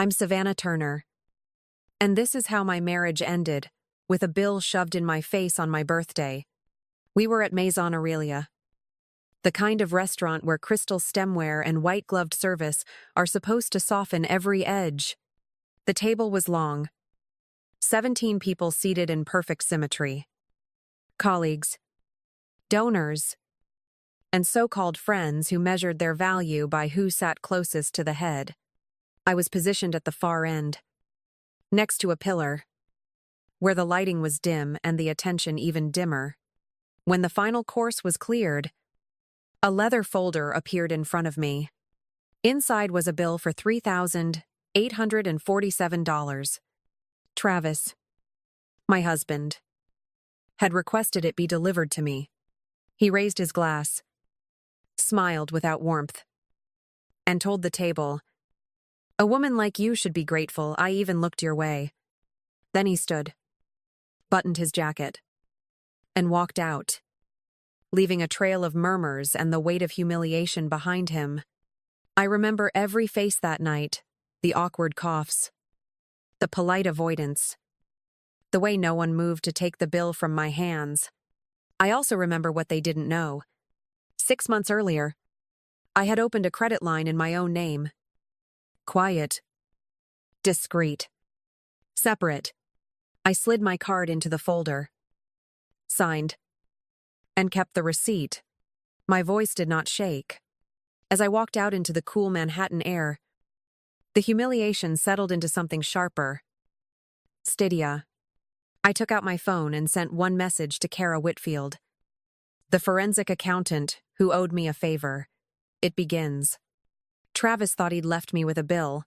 I'm Savannah Turner. And this is how my marriage ended, with a bill shoved in my face on my birthday. We were at Maison Aurelia, the kind of restaurant where crystal stemware and white-gloved service are supposed to soften every edge. The table was long. 17 people seated in perfect symmetry. Colleagues, donors, and so-called friends who measured their value by who sat closest to the head. I was positioned at the far end, next to a pillar, where the lighting was dim and the attention even dimmer. When the final course was cleared, a leather folder appeared in front of me. Inside was a bill for $3,847. Travis, my husband, had requested it be delivered to me. He raised his glass, smiled without warmth, and told the table, "A woman like you should be grateful I even looked your way." Then he stood, buttoned his jacket, and walked out, leaving a trail of murmurs and the weight of humiliation behind him. I remember every face that night, the awkward coughs, the polite avoidance, the way no one moved to take the bill from my hands. I also remember what they didn't know. 6 months earlier, I had opened a credit line in my own name. Quiet, discreet, separate. I slid my card into the folder, signed, and kept the receipt. My voice did not shake. As I walked out into the cool Manhattan air, the humiliation settled into something sharper. Stydia. I took out my phone and sent one message to Kara Whitfield, the forensic accountant who owed me a favor. It begins. Travis thought he'd left me with a bill.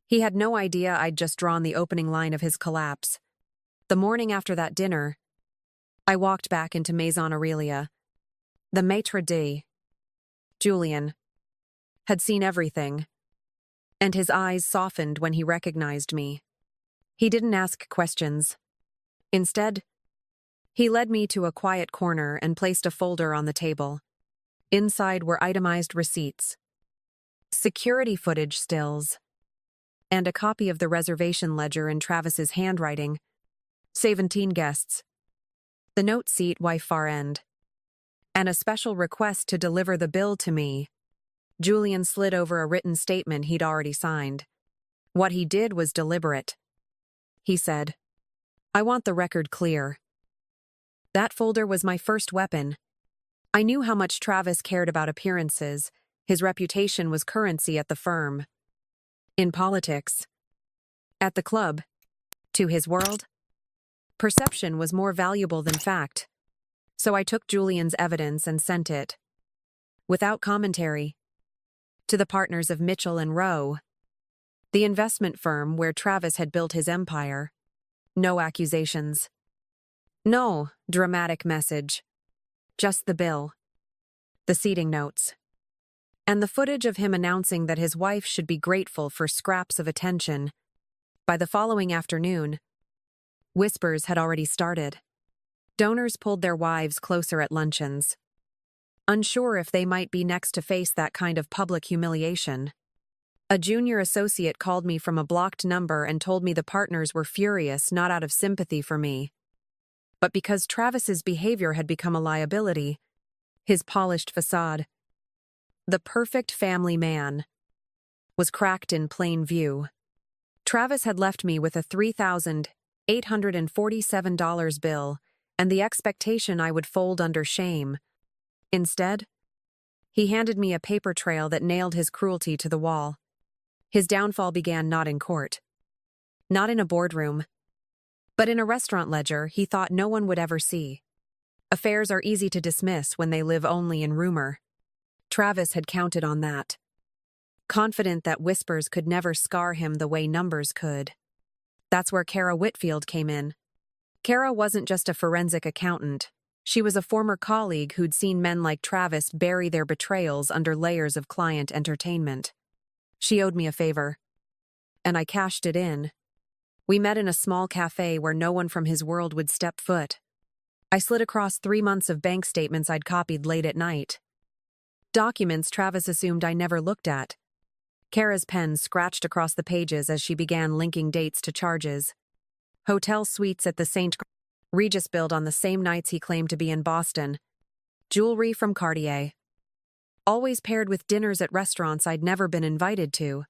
He had no idea I'd just drawn the opening line of his collapse. The morning after that dinner, I walked back into Maison Aurelia. The maitre d', Julian, had seen everything, and his eyes softened when he recognized me. He didn't ask questions. Instead, he led me to a quiet corner and placed a folder on the table. Inside were itemized receipts, security footage stills, and a copy of the reservation ledger in Travis's handwriting. 17 guests. The note seat wife far end. And a special request to deliver the bill to me. Julian slid over a written statement he'd already signed. What he did was deliberate. He said, "I want the record clear." That folder was my first weapon. I knew how much Travis cared about appearances. His reputation was currency at the firm. In politics. At the club. To his world. Perception was more valuable than fact. So I took Julian's evidence and sent it, without commentary, to the partners of Mitchell and Rowe, the investment firm where Travis had built his empire. No accusations. No dramatic message. Just the bill, the seating notes, and the footage of him announcing that his wife should be grateful for scraps of attention. By the following afternoon, whispers had already started. Donors pulled their wives closer at luncheons, unsure if they might be next to face that kind of public humiliation. A junior associate called me from a blocked number and told me the partners were furious, not out of sympathy for me, but because Travis's behavior had become a liability. His polished facade, the perfect family man, was cracked in plain view. Travis had left me with a $3,847 bill and the expectation I would fold under shame. Instead, he handed me a paper trail that nailed his cruelty to the wall. His downfall began not in court, not in a boardroom, but in a restaurant ledger he thought no one would ever see. Affairs are easy to dismiss when they live only in rumor. Travis had counted on that, confident that whispers could never scar him the way numbers could. That's where Kara Whitfield came in. Kara wasn't just a forensic accountant. She was a former colleague who'd seen men like Travis bury their betrayals under layers of client entertainment. She owed me a favor, and I cashed it in. We met in a small cafe where no one from his world would step foot. I slid across 3 months of bank statements I'd copied late at night. Documents Travis assumed I never looked at. Kara's pen scratched across the pages as she began linking dates to charges. Hotel suites at the St. Regis billed on the same nights he claimed to be in Boston. Jewelry from Cartier. Always paired with dinners at restaurants I'd never been invited to.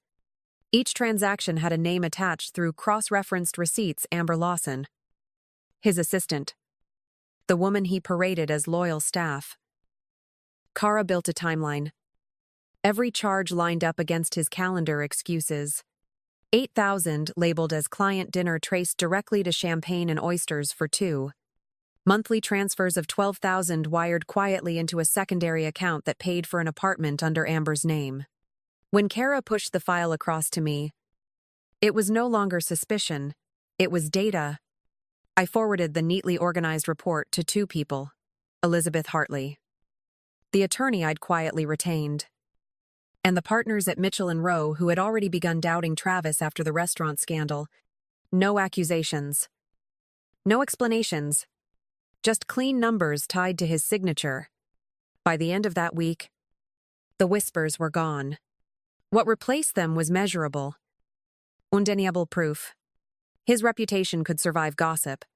Each transaction had a name attached through cross-referenced receipts. Amber Lawson. His assistant. The woman he paraded as loyal staff. Kara built a timeline. Every charge lined up against his calendar excuses. 8,000 labeled as client dinner traced directly to champagne and oysters for two. Monthly transfers of 12,000 wired quietly into a secondary account that paid for an apartment under Amber's name. When Kara pushed the file across to me, it was no longer suspicion, it was data. I forwarded the neatly organized report to two people, Elizabeth Hartley, the attorney I'd quietly retained, and the partners at Mitchell & Rowe who had already begun doubting Travis after the restaurant scandal. No accusations. No explanations. Just clean numbers tied to his signature. By the end of that week, the whispers were gone. What replaced them was measurable. Undeniable proof. His reputation could survive gossip,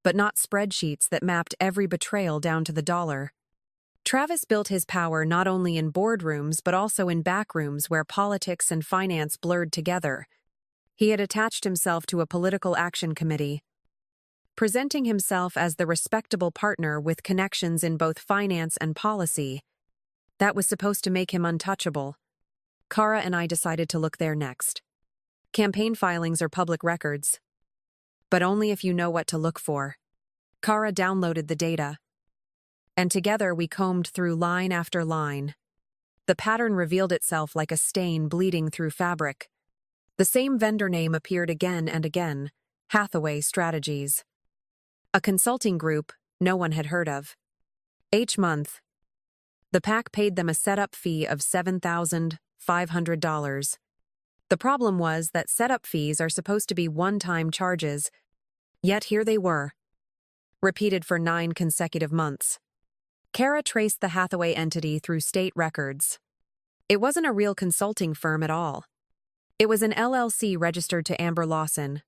but not spreadsheets that mapped every betrayal down to the dollar. Travis built his power not only in boardrooms but also in backrooms where politics and finance blurred together. He had attached himself to a political action committee, presenting himself as the respectable partner with connections in both finance and policy. That was supposed to make him untouchable. Kara and I decided to look there next. Campaign filings are public records, but only if you know what to look for. Kara downloaded the data, and together we combed through line after line. The pattern revealed itself like a stain bleeding through fabric. The same vendor name appeared again and again, Hathaway Strategies. A consulting group no one had heard of. Each month, the PAC paid them a setup fee of $7,500. The problem was that setup fees are supposed to be one-time charges, yet here they were, repeated for 9 consecutive months. Kara traced the Hathaway entity through state records. It wasn't a real consulting firm at all. It was an LLC registered to Amber Lawson,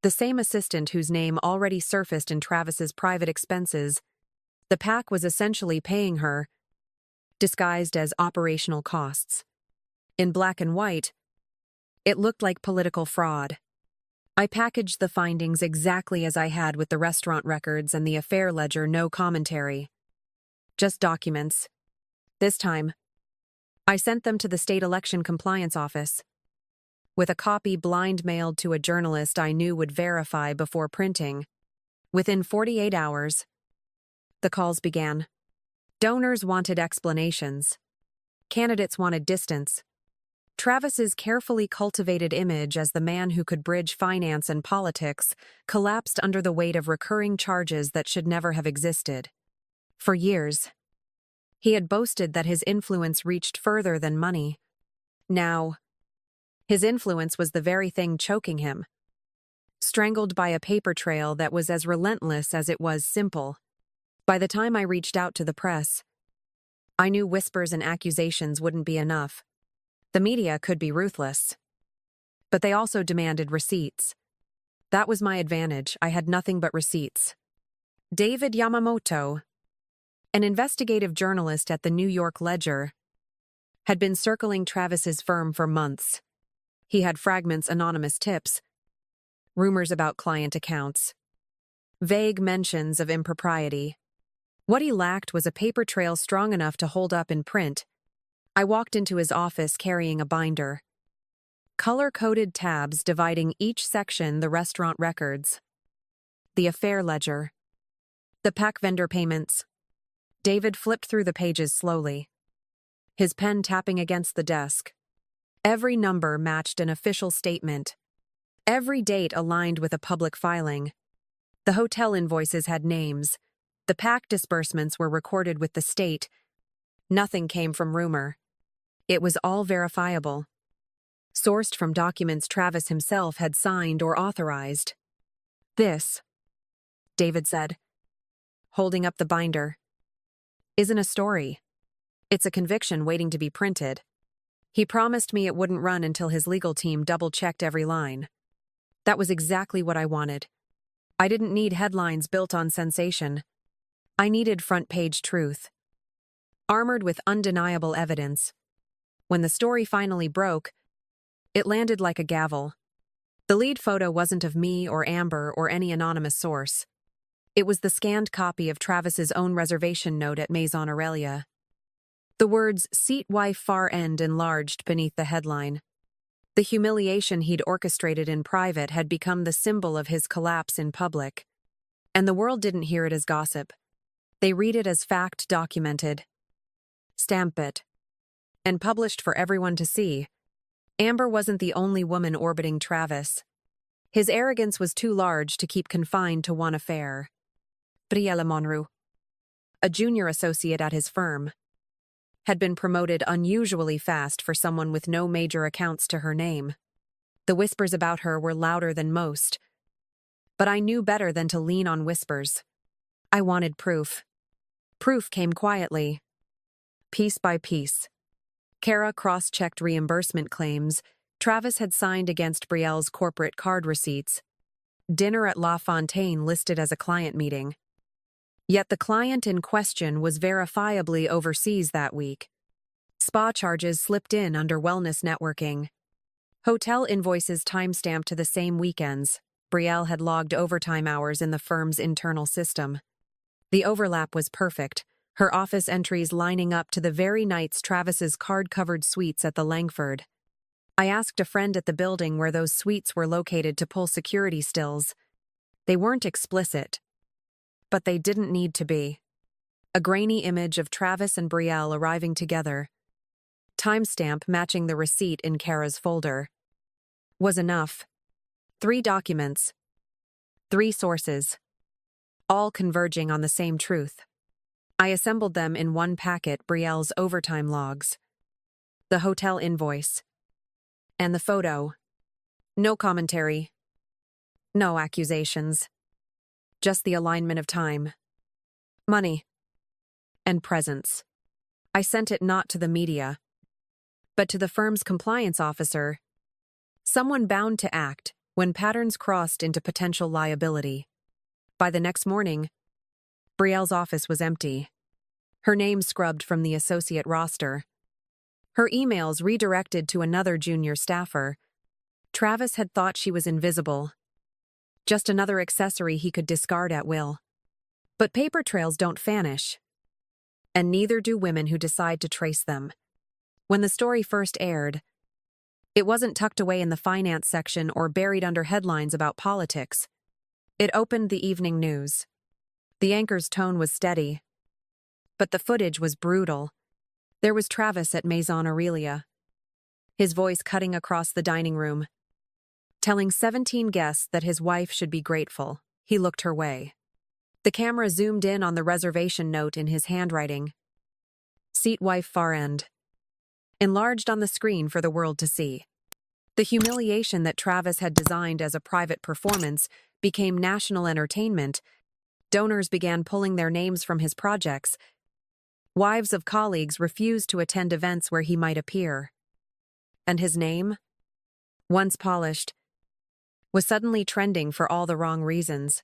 the same assistant whose name already surfaced in Travis's private expenses. The PAC was essentially paying her, disguised as operational costs. In black and white, it looked like political fraud. I packaged the findings exactly as I had with the restaurant records and the affair ledger. No commentary. Just documents. This time, I sent them to the State Election Compliance Office, with a copy blind mailed to a journalist I knew would verify before printing. Within 48 hours, the calls began. Donors wanted explanations. Candidates wanted distance. Travis's carefully cultivated image as the man who could bridge finance and politics collapsed under the weight of recurring charges that should never have existed. For years, he had boasted that his influence reached further than money. Now, his influence was the very thing choking him, strangled by a paper trail that was as relentless as it was simple. By the time I reached out to the press, I knew whispers and accusations wouldn't be enough. The media could be ruthless, but they also demanded receipts. That was my advantage. I had nothing but receipts. David Yamamoto, an investigative journalist at the New York Ledger, had been circling Travis's firm for months. He had fragments, anonymous tips, rumors about client accounts, vague mentions of impropriety. What he lacked was a paper trail strong enough to hold up in print. I walked into his office carrying a binder, color-coded tabs dividing each section: the restaurant records, the affair ledger, the PAC vendor payments. David flipped through the pages slowly, his pen tapping against the desk. Every number matched an official statement. Every date aligned with a public filing. The hotel invoices had names. The PAC disbursements were recorded with the state. Nothing came from rumor. It was all verifiable, sourced from documents Travis himself had signed or authorized. This, David said, holding up the binder, isn't a story. It's a conviction waiting to be printed. He promised me it wouldn't run until his legal team double-checked every line. That was exactly what I wanted. I didn't need headlines built on sensation. I needed front-page truth, armored with undeniable evidence. When the story finally broke, it landed like a gavel. The lead photo wasn't of me or Amber or any anonymous source. It was the scanned copy of Travis's own reservation note at Maison Aurelia. The words "Seat Wife Far End" enlarged beneath the headline. The humiliation he'd orchestrated in private had become the symbol of his collapse in public. And the world didn't hear it as gossip. They read it as fact documented. Stamp it. And published for everyone to see. Amber wasn't the only woman orbiting Travis. His arrogance was too large to keep confined to one affair. Brielle Monroe, a junior associate at his firm, had been promoted unusually fast for someone with no major accounts to her name. The whispers about her were louder than most, but I knew better than to lean on whispers. I wanted proof. Proof came quietly, piece by piece. Kara cross-checked reimbursement claims Travis had signed against Brielle's corporate card receipts. Dinner at La Fontaine listed as a client meeting. Yet the client in question was verifiably overseas that week. Spa charges slipped in under wellness networking. Hotel invoices timestamped to the same weekends. Brielle had logged overtime hours in the firm's internal system. The overlap was perfect, her office entries lining up to the very nights Travis's card-covered suites at the Langford. I asked a friend at the building where those suites were located to pull security stills. They weren't explicit, but they didn't need to be. A grainy image of Travis and Brielle arriving together, timestamp matching the receipt in Kara's folder, was enough. 3 documents, 3 sources, all converging on the same truth. I assembled them in one packet: Brielle's overtime logs, the hotel invoice, and the photo. No commentary, no accusations, just the alignment of time, money, and presence. I sent it not to the media, but to the firm's compliance officer, someone bound to act when patterns crossed into potential liability. By the next morning, Brielle's office was empty. Her name scrubbed from the associate roster. Her emails redirected to another junior staffer. Travis had thought she was invisible, just another accessory he could discard at will. But paper trails don't vanish, and neither do women who decide to trace them. When the story first aired, it wasn't tucked away in the finance section or buried under headlines about politics. It opened the evening news. The anchor's tone was steady, but the footage was brutal. There was Travis at Maison Aurelia, his voice cutting across the dining room, telling 17 guests that his wife should be grateful. He looked her way. The camera zoomed in on the reservation note in his handwriting. Seat Wife Far End, enlarged on the screen for the world to see. The humiliation that Travis had designed as a private performance became national entertainment. Donors began pulling their names from his projects. Wives of colleagues refused to attend events where he might appear. And his name, once polished, was suddenly trending for all the wrong reasons.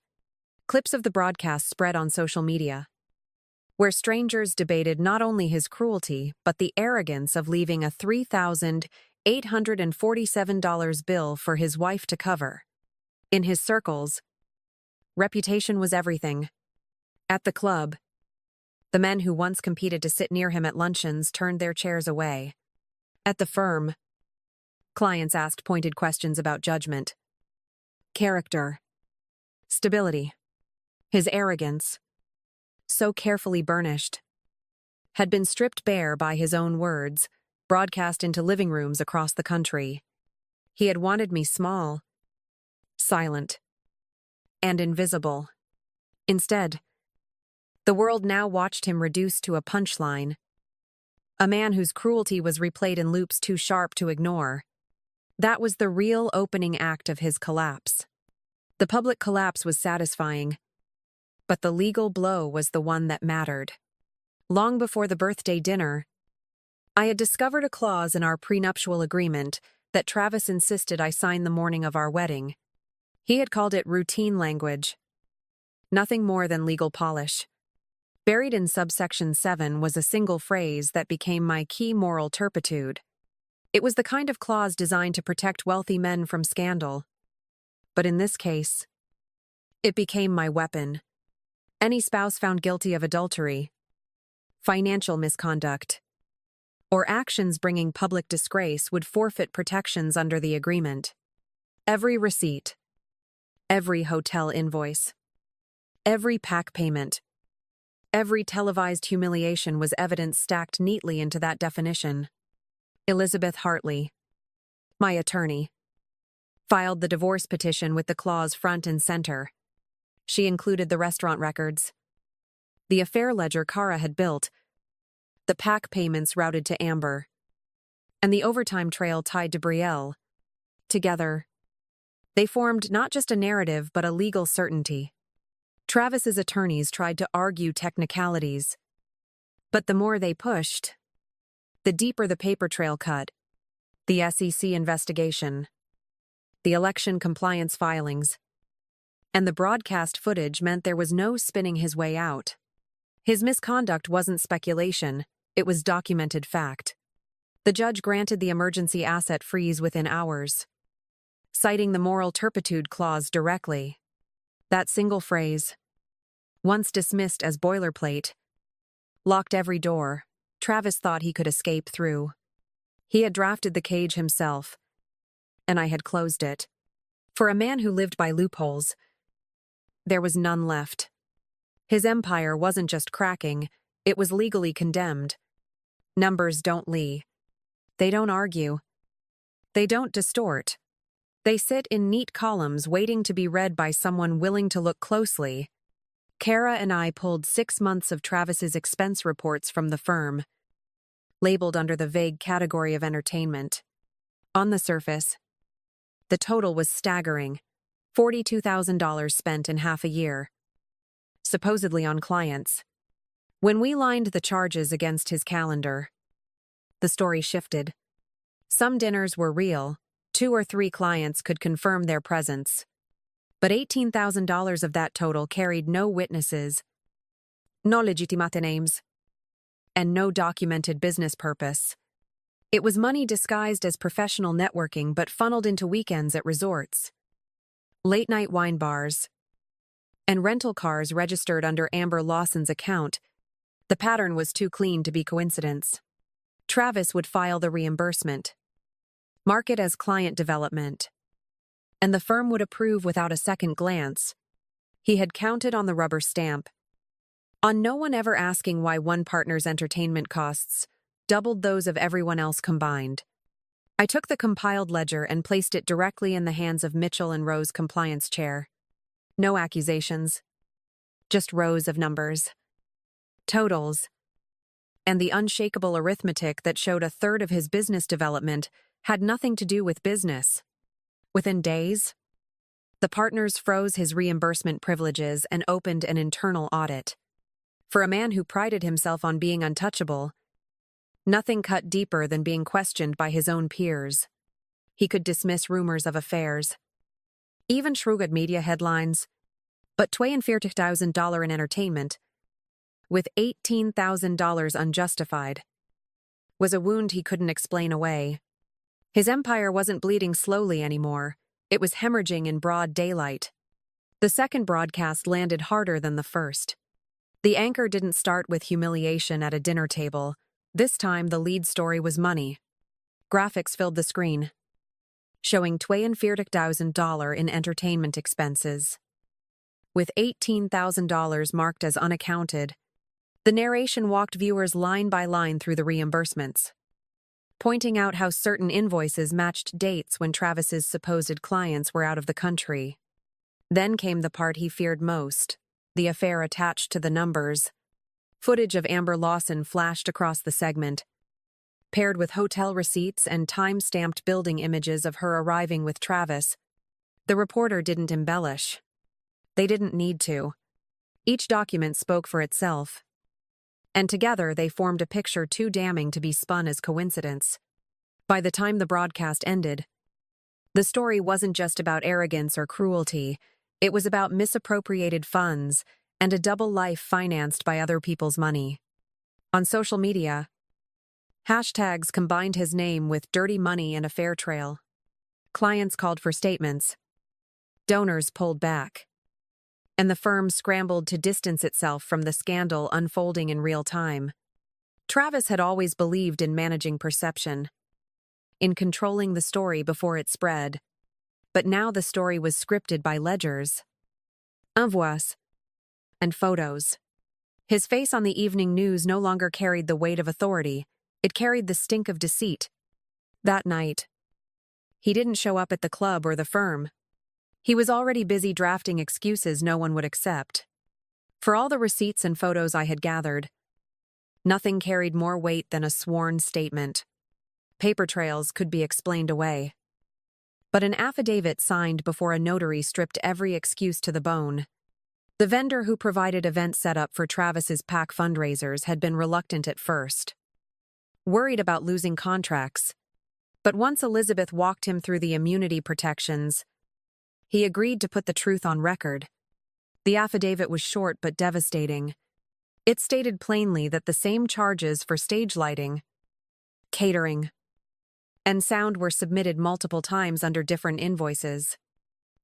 Clips of the broadcast spread on social media, where strangers debated not only his cruelty, but the arrogance of leaving a $3,847 bill for his wife to cover. In his circles, reputation was everything. At the club, the men who once competed to sit near him at luncheons turned their chairs away. At the firm, clients asked pointed questions about judgment, character, stability. His arrogance, so carefully burnished, had been stripped bare by his own words, broadcast into living rooms across the country. He had wanted me small, silent, and invisible. Instead, the world now watched him reduced to a punchline, a man whose cruelty was replayed in loops too sharp to ignore. That was the real opening act of his collapse. The public collapse was satisfying, but the legal blow was the one that mattered. Long before the birthday dinner, I had discovered a clause in our prenuptial agreement that Travis insisted I sign the morning of our wedding. He had called it routine language. Nothing more than legal polish. Buried in subsection 7 was a single phrase that became my key moral turpitude. It was the kind of clause designed to protect wealthy men from scandal. But in this case, it became my weapon. Any spouse found guilty of adultery, financial misconduct, or actions bringing public disgrace would forfeit protections under the agreement. Every receipt, every hotel invoice, every PAC payment, every televised humiliation was evidence stacked neatly into that definition. Elizabeth Hartley, my attorney, filed the divorce petition with the clause front and center. She included the restaurant records, the affair ledger Kara had built, the PAC payments routed to Amber, and the overtime trail tied to Brielle. Together, they formed not just a narrative but a legal certainty. Travis's attorneys tried to argue technicalities, but the more they pushed, the deeper the paper trail cut. The SEC investigation, the election compliance filings, and the broadcast footage meant there was no spinning his way out. His misconduct wasn't speculation, it was documented fact. The judge granted the emergency asset freeze within hours, citing the moral turpitude clause directly. That single phrase, once dismissed as boilerplate, locked every door Travis thought he could escape through. He had drafted the cage himself, and I had closed it. For a man who lived by loopholes, there was none left. His empire wasn't just cracking, it was legally condemned. Numbers don't lie. They don't argue. They don't distort. They sit in neat columns waiting to be read by someone willing to look closely. Kara and I pulled 6 months of Travis's expense reports from the firm, labeled under the vague category of entertainment. On the surface, the total was staggering: $42,000 spent in half a year, supposedly on clients. When we lined the charges against his calendar, the story shifted. Some dinners were real, 2 or 3 clients could confirm their presence. But $18,000 of that total carried no witnesses, no legitimate names, and no documented business purpose. It was money disguised as professional networking but funneled into weekends at resorts, late-night wine bars, and rental cars registered under Amber Lawson's account. The pattern was too clean to be coincidence. Travis would file the reimbursement, mark it as client development, and the firm would approve without a second glance. He had counted on the rubber stamp, on no one ever asking why one partner's entertainment costs doubled those of everyone else combined. I took the compiled ledger and placed it directly in the hands of Mitchell and Rowe's compliance chair. No accusations, just rows of numbers, totals, and the unshakable arithmetic that showed a third of his business development had nothing to do with business. Within days, the partners froze his reimbursement privileges and opened an internal audit. For a man who prided himself on being untouchable, nothing cut deeper than being questioned by his own peers. He could dismiss rumors of affairs, even shrewd media headlines, but $42,000 in entertainment, with $18,000 unjustified, was a wound he couldn't explain away. His empire wasn't bleeding slowly anymore, it was hemorrhaging in broad daylight. The second broadcast landed harder than the first. The anchor didn't start with humiliation at a dinner table. This time the lead story was money. Graphics filled the screen, showing $42,000 in entertainment expenses. With $18,000 marked as unaccounted, the narration walked viewers line by line through the reimbursements, pointing out how certain invoices matched dates when Travis's supposed clients were out of the country. Then came the part he feared most, the affair attached to the numbers. Footage of Amber Lawson flashed across the segment, paired with hotel receipts and time-stamped building images of her arriving with Travis. The reporter didn't embellish. They didn't need to. Each document spoke for itself. and together they formed a picture too damning to be spun as coincidence. By the time the broadcast ended, the story wasn't just about arrogance or cruelty, it was about misappropriated funds and a double life financed by other people's money. On social media, hashtags combined his name with dirty money and a fair trail. Clients called for statements. Donors pulled back. And the firm scrambled to distance itself from the scandal unfolding in real time. Travis had always believed in managing perception, in controlling the story before it spread. But now the story was scripted by ledgers, envois, and photos. His face on the evening news no longer carried the weight of authority, it carried the stink of deceit. That night, he didn't show up at the club or the firm. He was already busy drafting excuses no one would accept. For all the receipts and photos I had gathered, nothing carried more weight than a sworn statement. Paper trails could be explained away. But an affidavit signed before a notary stripped every excuse to the bone. The vendor who provided event setup for Travis's PAC fundraisers had been reluctant at first, worried about losing contracts. But once Elizabeth walked him through the immunity protections, he agreed to put the truth on record. The affidavit was short but devastating. It stated plainly that the same charges for stage lighting, catering, and sound were submitted multiple times under different invoices.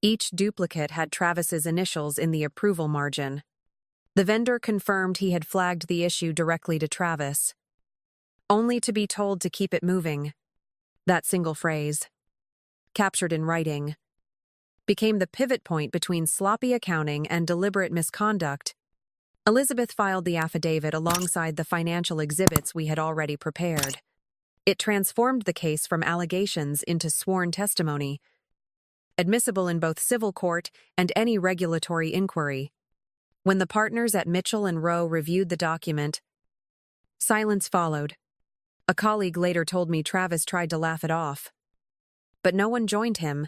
Each duplicate had Travis's initials in the approval margin. The vendor confirmed he had flagged the issue directly to Travis, only to be told to keep it moving. That single phrase, captured in writing, became the pivot point between sloppy accounting and deliberate misconduct. Elizabeth filed the affidavit alongside the financial exhibits we had already prepared. It transformed the case from allegations into sworn testimony, admissible in both civil court and any regulatory inquiry. When the partners at Mitchell and Rowe reviewed the document, silence followed. A colleague later told me Travis tried to laugh it off. But no one joined him.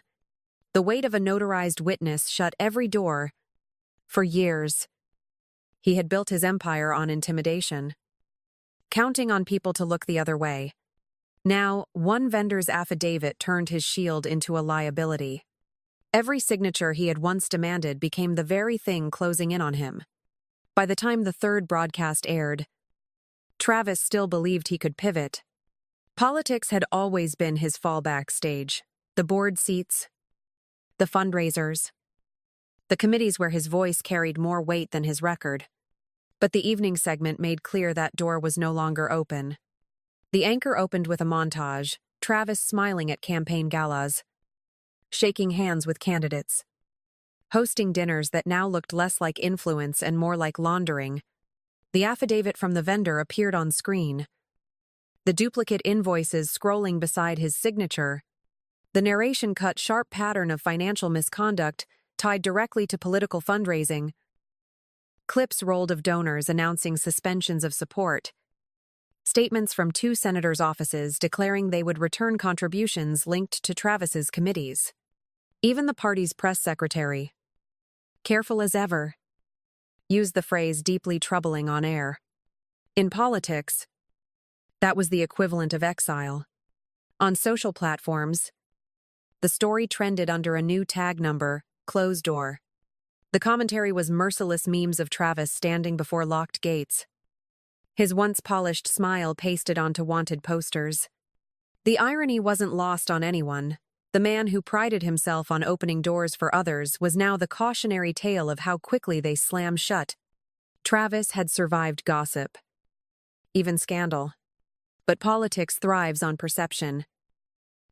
The weight of a notarized witness shut every door. For years, he had built his empire on intimidation, counting on people to look the other way. Now, one vendor's affidavit turned his shield into a liability. Every signature he had once demanded became the very thing closing in on him. By the time the third broadcast aired, Travis still believed he could pivot. Politics had always been his fallback stage. The board seats, the fundraisers, the committees where his voice carried more weight than his record. But the evening segment made clear that door was no longer open. The anchor opened with a montage, Travis smiling at campaign galas, shaking hands with candidates, hosting dinners that now looked less like influence and more like laundering. The affidavit from the vendor appeared on screen, the duplicate invoices scrolling beside his signature. The narration cut sharp pattern of financial misconduct tied directly to political fundraising. Clips rolled of donors announcing suspensions of support. Statements from 2 senators' offices declaring they would return contributions linked to Travis's committees. Even the party's press secretary, careful as ever, used the phrase deeply troubling on air. In politics, that was the equivalent of exile. On social platforms, the story trended under a new tag number, closed door. The commentary was merciless memes of Travis standing before locked gates, his once polished smile pasted onto wanted posters. The irony wasn't lost on anyone. The man who prided himself on opening doors for others was now the cautionary tale of how quickly they slam shut. Travis had survived gossip, even scandal. But politics thrives on perception.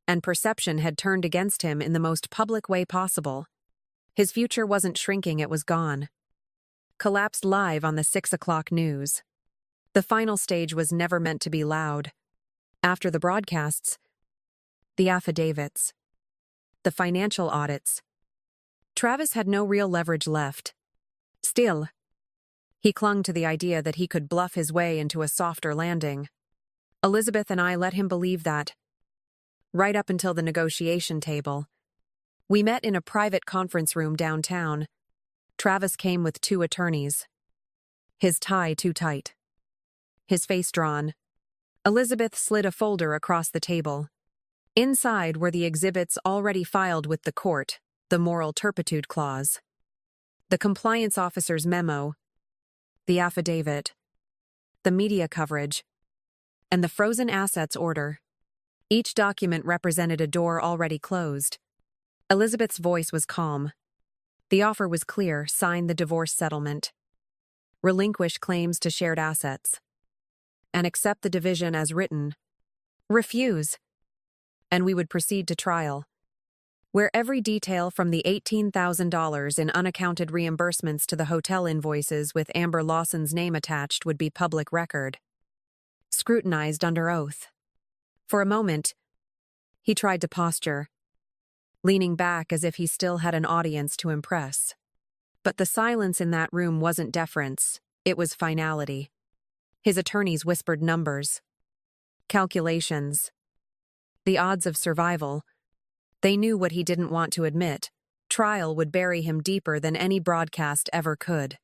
And perception had turned against him in the most public way possible. His future wasn't shrinking, it was gone. Collapsed live on the 6 o'clock news. The final stage was never meant to be loud. After the broadcasts, the affidavits, the financial audits, Travis had no real leverage left. Still, he clung to the idea that he could bluff his way into a softer landing. Elizabeth and I let him believe that. Right up until the negotiation table. We met in a private conference room downtown. Travis came with 2 attorneys. His tie too tight. his face drawn. Elizabeth slid a folder across the table. Inside were the exhibits already filed with the court, the moral turpitude clause, the compliance officer's memo, the affidavit, the media coverage, and the frozen assets order. Each document represented a door already closed. Elizabeth's voice was calm. The offer was clear: sign the divorce settlement, relinquish claims to shared assets, and accept the division as written. Refuse, and we would proceed to trial, where every detail from the $18,000 in unaccounted reimbursements to the hotel invoices with Amber Lawson's name attached would be public record, scrutinized under oath. For a moment, he tried to posture, leaning back as if he still had an audience to impress. But the silence in that room wasn't deference, it was finality. His attorneys whispered numbers, calculations, the odds of survival. They knew what he didn't want to admit. Trial would bury him deeper than any broadcast ever could.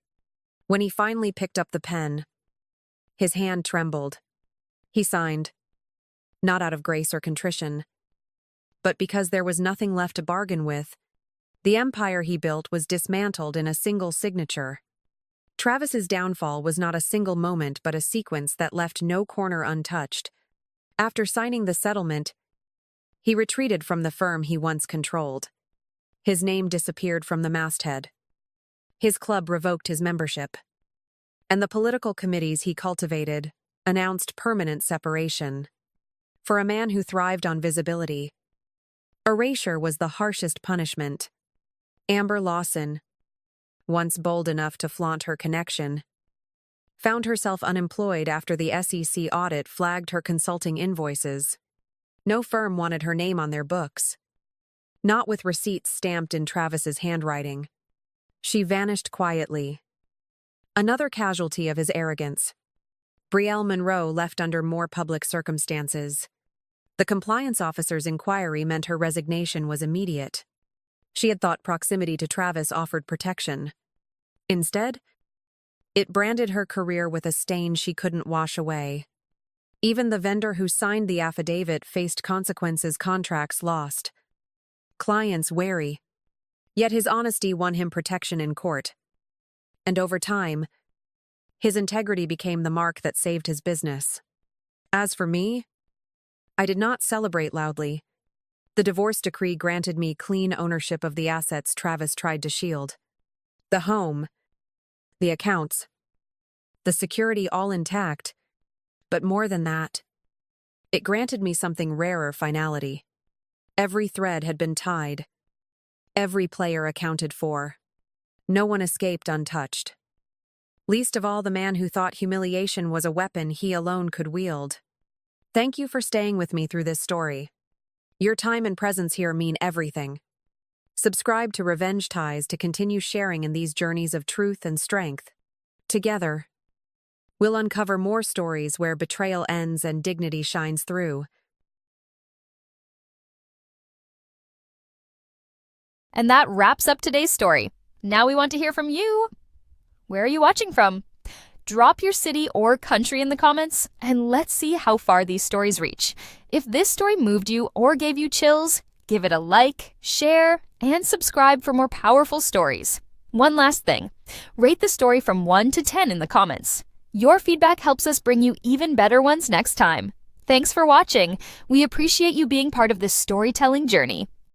When he finally picked up the pen, his hand trembled. He signed, not out of grace or contrition, but because there was nothing left to bargain with. The empire he built was dismantled in a single signature. Travis's downfall was not a single moment but a sequence that left no corner untouched. After signing the settlement, he retreated from the firm he once controlled. His name disappeared from the masthead. His club revoked his membership. And the political committees he cultivated announced permanent separation. For a man who thrived on visibility, erasure was the harshest punishment. Amber Lawson, once bold enough to flaunt her connection, found herself unemployed after the SEC audit flagged her consulting invoices. No firm wanted her name on their books, not with receipts stamped in Travis's handwriting. She vanished quietly. Another casualty of his arrogance. Brielle Monroe left under more public circumstances. The compliance officer's inquiry meant her resignation was immediate. She had thought proximity to Travis offered protection. Instead, it branded her career with a stain she couldn't wash away. Even the vendor who signed the affidavit faced consequences: contracts lost, clients wary. Yet his honesty won him protection in court. And over time, his integrity became the mark that saved his business. As for me, I did not celebrate loudly. The divorce decree granted me clean ownership of the assets Travis tried to shield. The home, the accounts, the security all intact. But more than that, it granted me something rarer: finality. Every thread had been tied. Every player accounted for. No one escaped untouched. Least of all the man who thought humiliation was a weapon he alone could wield. Thank you for staying with me through this story. Your time and presence here mean everything. Subscribe to Revenge Ties to continue sharing in these journeys of truth and strength. Together, we'll uncover more stories where betrayal ends and dignity shines through. And that wraps up today's story. Now we want to hear from you. Where are you watching from? Drop your city or country in the comments, and let's see how far these stories reach. If this story moved you or gave you chills, give it a like, share, and subscribe for more powerful stories. One last thing, rate the story from 1 to 10 in the comments. Your feedback helps us bring you even better ones next time. Thanks for watching. We appreciate you being part of this storytelling journey.